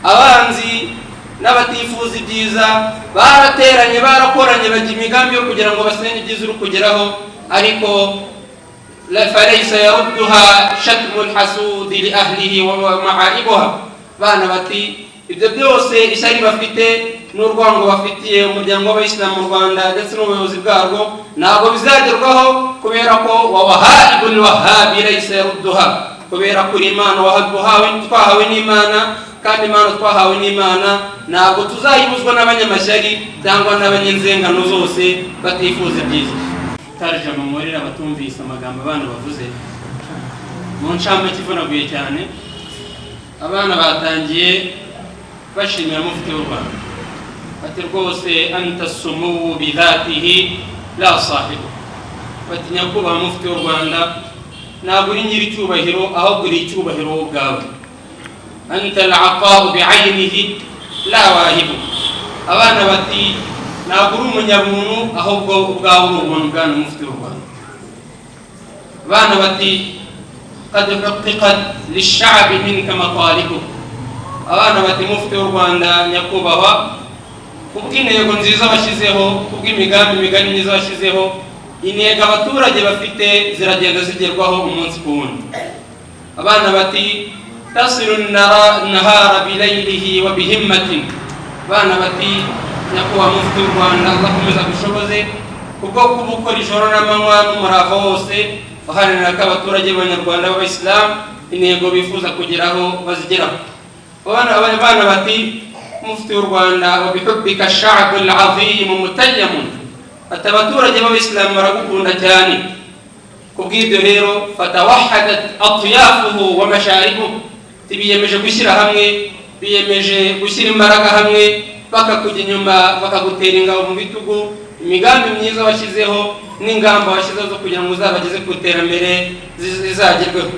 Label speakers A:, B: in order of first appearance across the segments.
A: abanzi n'abatifuza ibyiza barateranye barakoranye bajya imigambi yo kugira ngo basenye ibyiza uri kugeraho, ariko falaysa yarudduha shatmul hasudi li ahlihi wa ma'aibuha. Bana bati ibyo byose ishyari bafite n'urwango bafitiye umuryango w'abayisilamu mu Rwanda ndetse n'ubuyobozi bwarwo ntabwo bizagerwaho, kubera ko wawahaibun wahabi laysa yarudduha, kubera kuri Imana twahawe n'Imana, kandi Imana twahawe n'Imana ntabwo tuzayibuzwa n'abanyamashyari cyangwa n'abanyenzengano zose batifuza ibyiza. Tarjama murira batumvise amagambo abana bavuze mu ncamake ivunaguye cyane. Abana batangiye bashimira mufti w'u Rwanda bati rwose anta sumu bidhatihi la sahibu, bati nyakubahwa mufti w'u Rwanda ntabwo uri nyiri icyubahiro ahubwo uri icyubahiro wowe ubwawe. Anta al-aqa'u bi'aynihi la wahibu, abana bati ntabwo uri umunyabuntu ahubwo ubwawe uri ubuntu bwana mufti w'u Rwanda. Abana bati qad huqiqat lish-sha'bi minka matalibu, abana bati mufti w'u Rwanda nyakubahwa kubw'intego nziza bashyizeho, kubw'imigambi migari myiza bashyizeho, intego abaturage bafite ziragenda zigerwaho umunsi ku wundi. Abana bati tasiru nahara bilaylihi wa bihimmatin, abana bati nyakubahwa mufti w'u Rwanda azakomeza gushoboze kubwo kubukora ijoro n'amanywa n'umurava wose uharanira ko abaturage b'abanyarwanda b'abayisilamu intego bifuza kugeraho bazigeraho. Abana bati mufti w'u Rwanda wa bihubbika ash-sha'bu al-'azim mutayyamun, ati abaturage b'abayisilamu baragukunda cyane. Kubw'ibyo rero fatawahadat atyafuhu wa masharibuhu, biyemeje gushyira hamwe, biyemeje gushyira imbaraga hamwe, bakakujya inyuma bakagutera ingabo mu bitugu. Imigambi myiza washyizeho n'ingamba washyizeho zo kugira ngo uzabageze ku iterambere zizagerweho.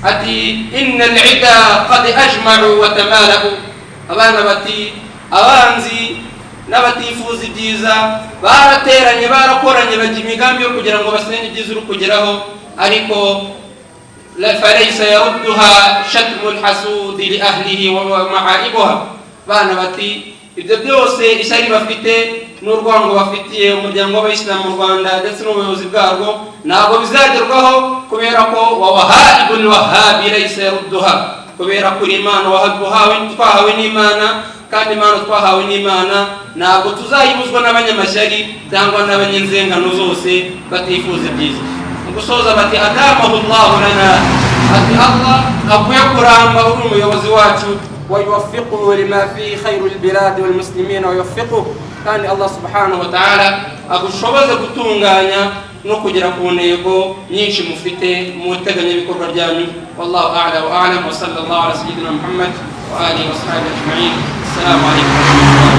A: Ati innal 'ida qad ajma'u wa tamalahu, abana bati abanzi n'abatifuza ibyiza barateranye barakoranye bajya imigambi yo kugira ngo basenye ibyiza uri kugeraho, ariko falaysa yarudduha shatmul hasudi li ahlihi wa ma'aibuha. Bana bati ibyo byose ishyari bafite n'urwango bafitiye umuryango w'abayisilamu mu Rwanda ndetse n'ubuyobozi bwarwo ntabwo bizagerwaho, kubera ko wawahaibun wahabi laysa yarudduha, kubera kuri Imana twahawe n'Imana, kandi Imana twahawe n'Imana ntabwo tuzayibuzwa n'abanyamashyari cyangwa n'abanyenzengano zose batifuza ibyiza. Mu gusoza bati adamahu Allahu lana, ati Allah akwiye kuramba uri umuyobozi wacu, ويوفقه لما فيه خير البلاد والمسلمين ويوفقه, kandi Allah subhanahu wa ta'ala agushoboze gutunganya no kugera ku ntego nyinshi mufite mu teganyabikorwa ryanyu. Wallahu a'la wa a'lam, wa sallallahu ala sayyidina Muhammad wa alihi wa sahbihi ajma'in. Assalamu alaykum.